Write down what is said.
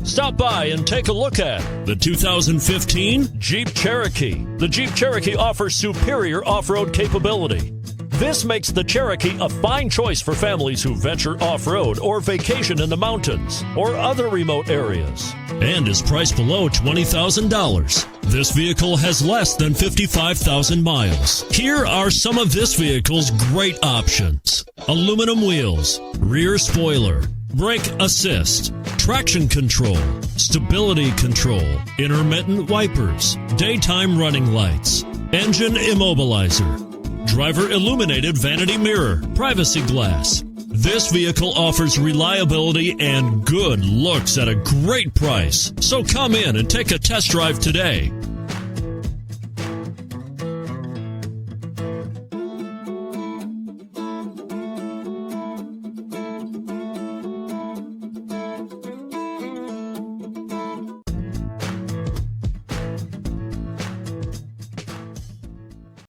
Stop by and take a look at the 2015 Jeep Cherokee. The Jeep Cherokee offers superior off-road capability. This makes the Cherokee a fine choice for families who venture off-road or vacation in the mountains or other remote areas, and is priced below $20,000. This vehicle has less than 55,000 miles. Here are some of this vehicle's great options: aluminum wheels, rear spoiler, brake assist, traction control, stability control, intermittent wipers, daytime running lights, engine immobilizer, driver illuminated vanity mirror, privacy glass. This vehicle offers reliability and good looks at a great price. So come in and take a test drive today.